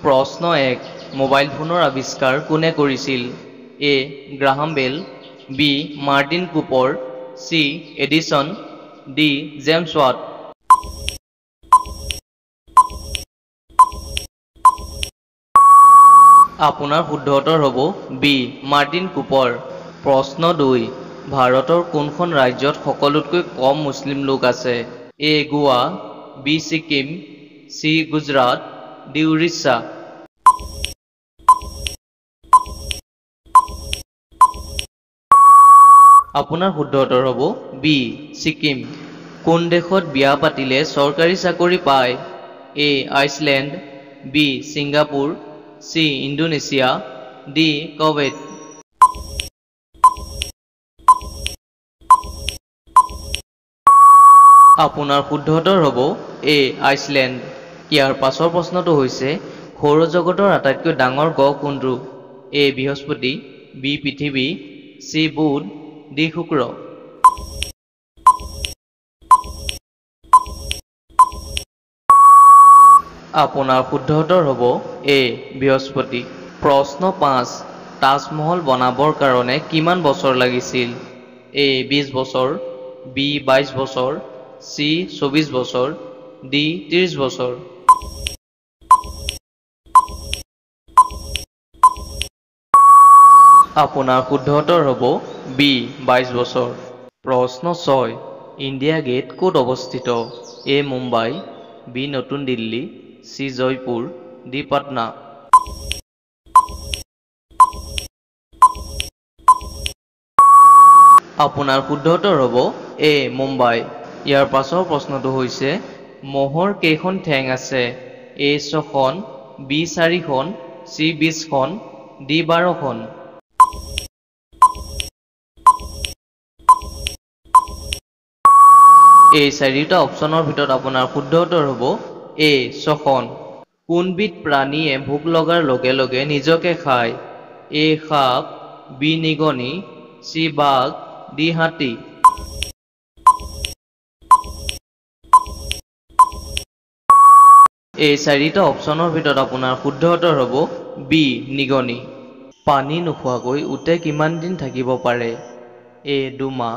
প্ৰশ্ন 1 মোবাইল ফোনৰ আৱিষ্কাৰ কোনে কৰিছিল? A Graham Bell, B Martin Cooper, C Edison, D James Watt. আপোনাৰ শুদ্ধ উত্তৰ হ'ব বি মাৰ্টিন কুপাৰ। প্ৰশ্ন 2 ভাৰতৰ কোনখন ৰাজ্যত সকলোতকৈ কম মুছলিম লোক আছে? A Goa, B Sikkim, C Gujarat, D Orissa. আপোনাৰ শুদ্ধ উত্তৰ হ'ব বি ছিকিম। কোন দেশত বিয়া পাতিলে চৰকাৰী চাকৰি পায়? A Iceland, B Singapore, C Indonesia, D Kuwait. আপোনাৰ শুদ্ধ উত্তৰ হ'ব এ আইচলেণ্ড। ইয়াৰ পাছৰ প্ৰশ্নটো হৈছে সৌৰজগতৰ আটাইতকৈ ডাঙৰ গ্ৰহ কোনটো? এ বৃহস্পতি, বি পৃথিৱী, চি বুধ, ডি শুক্ৰ। আপোনাৰ শুদ্ধ উত্তৰ হ'ব এ বৃহস্পতি। প্ৰশ্ন 5 তাজমহল বনাবৰ কাৰণে কিমান বছৰ লাগিছিল? এ 20 বছৰ, বি 22 বছৰ, চি 24 বছৰ, ডি 30 বছৰ। আপোনাৰ শুদ্ধ উত্তৰ হ'ব বি 22 বছৰ। প্ৰশ্ন 6 ইণ্ডিয়া গেট ক'ত অৱস্থিত? এ মুম্বাই, বি নতুন দিল্লী, চি জয়পুৰ, ডি পাটনা। আপোনাৰ শুদ্ধ উত্তৰ হ'ব এ মুম্বাই। ইয়াৰ পাছৰ প্ৰশ্নটো হৈছে মহৰ কেইখন ঠেং আছে? এ 6খন, বি 4খন, চি 20খন, ডি 12খন। এই চাৰিটা অপশ্যনৰ ভিতৰত আপোনাৰ শুদ্ধ উত্তৰ হ'ব এ 6খন। কোনবিধ প্ৰাণীয়ে ভোক লগাৰ লগে লগে নিজকে খায়? এ সাপ, বি নিগনি, চি বাঘ, ডি হাতী। এই চাৰিটা অপশ্যনৰ ভিতৰত আপোনাৰ শুদ্ধ উত্তৰ হ'ব বি নিগনি। পানী নোখোৱাকৈ উটে কিমান দিন থাকিব পাৰে? এ 2 মাহ,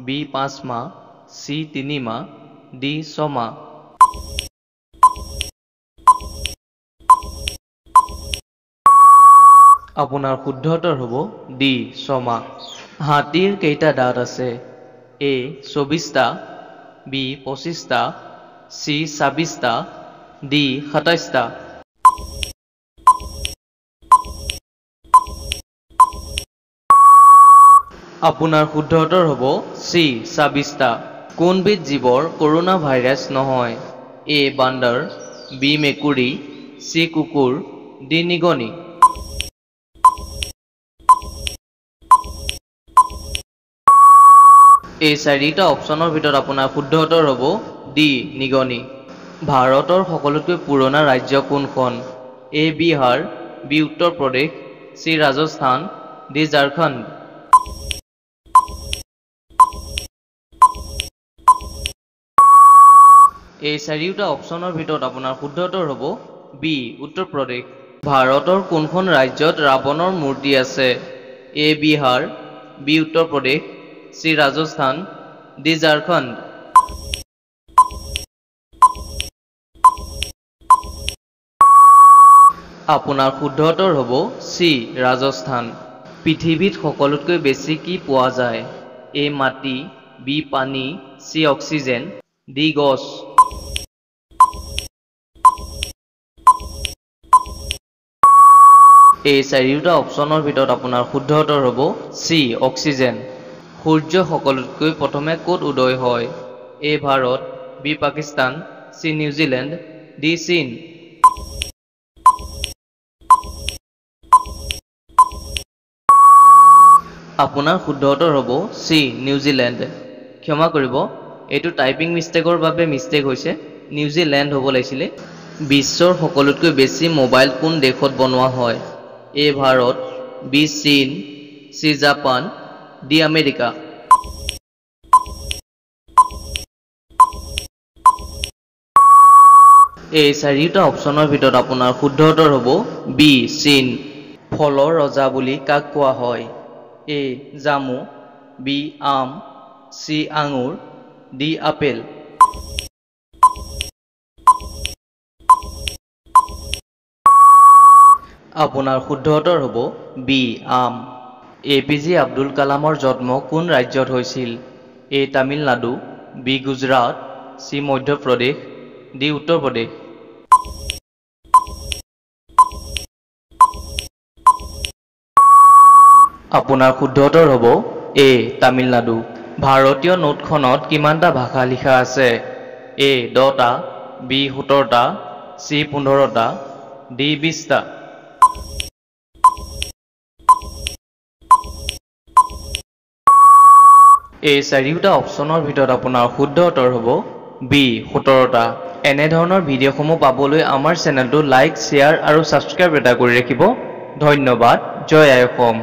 বি 5 মাহ, চি 3 মাহ, ডি 6 মাহ। আপোনাৰ শুদ্ধ উত্তৰ হ'ব ডি 6 মাহ। হাতীৰ কেইটা দাঁত আছে? এ 24টা, বি 25টা, চি 26টা, ডি 27টা। আপোনাৰ শুদ্ধ উত্তৰ হ'ব চি 26টা। কোনবিধ জীৱৰ কৰোনা ভাইৰাছ নহয়? এ বান্দৰ, বি মেকুৰী, চি কুকুৰ, ডি নিগনি। এই চাৰিটা অপশ্যনৰ ভিতৰত আপোনাৰ শুদ্ধ উত্তৰ হ'ব ডি নিগনি। ভাৰতৰ সকলোতকৈ পুৰণা ৰাজ্য কোনখন? এ Bihar, B Uttar Pradesh, C Rajasthan, D Jharkhand. এই চাৰিওটা অপশ্যনৰ ভিতৰত আপোনাৰ শুদ্ধ উত্তৰ হ'ব বি উত্তৰ প্ৰদেশ। ভাৰতৰ কোনখন ৰাজ্যত ৰাৱণৰ মূৰ্তি আছে? এ Bihar, B Uttar Pradesh, C Rajasthan, D Jharkhand. আপোনাৰ শুদ্ধ উত্তৰ হ'ব চি ৰাজস্থান। পৃথিৱীত সকলোতকৈ বেছি কি পোৱা যায়? এ মাটি, বি পানী, চি অক্সিজেন, ডি গছ। এই চাৰিওটা অপশ্যনৰ ভিতৰত আপোনাৰ শুদ্ধ উত্তৰ হ'ব চি অক্সিজেন। সূৰ্য সকলোতকৈ প্ৰথমে ক'ত উদয় হয়? A Bharat, B Pakistan, C New Zealand, D চীন। আপোনাৰ শুদ্ধ উত্তৰ হ'ব চি নিউজিলেণ্ড। ক্ষমা কৰিব, এইটো টাইপিং মিষ্টেকৰ বাবে মিষ্টেক হৈছে, নিউজিলেণ্ড হ'ব লাগিছিলে। বিশ্বৰ সকলোতকৈ বেছি মোবাইল কোন দেশত বনোৱা হয়? এ ভাৰত, বি চীন, চি জাপান, ডি আমেৰিকা। এই চাৰিটা অপশ্যনৰ ভিতৰত আপোনাৰ শুদ্ধ উত্তৰ হ'ব বি চীন। ফলৰ ৰজা বুলি কাক কোৱা হয়? এ জামু, বি আম, চি আঙুৰ, ডি আপেল। আপোনাৰ শুদ্ধ উত্তৰ হ'ব বি আম। APJ আব্দুল কালামৰ জন্ম কোন ৰাজ্যত হৈছিল? A Tamil Nadu, B Gujarat, C Madhya Pradesh, D Uttar Pradesh. আপোনাৰ শুদ্ধ উত্তৰ হ'ব এ তামিলনাডু। ভাৰতীয় নোটখনত কিমানটা ভাষা লিখা আছে? এ 10টা, বি 17টা, চি 15টা, ডি 20টা। এই চাৰিওটা অপশ্যনৰ ভিতৰত আপোনাৰ শুদ্ধ উত্তৰ হ'ব বি 17টা। এনেধৰণৰ ভিডিঅ'সমূহ পাবলৈ আমাৰ চেনেলটো লাইক, শ্বেয়াৰ আৰু ছাবস্ক্ৰাইব এটা কৰি ৰাখিব। ধন্যবাদ। জয় আই অসম।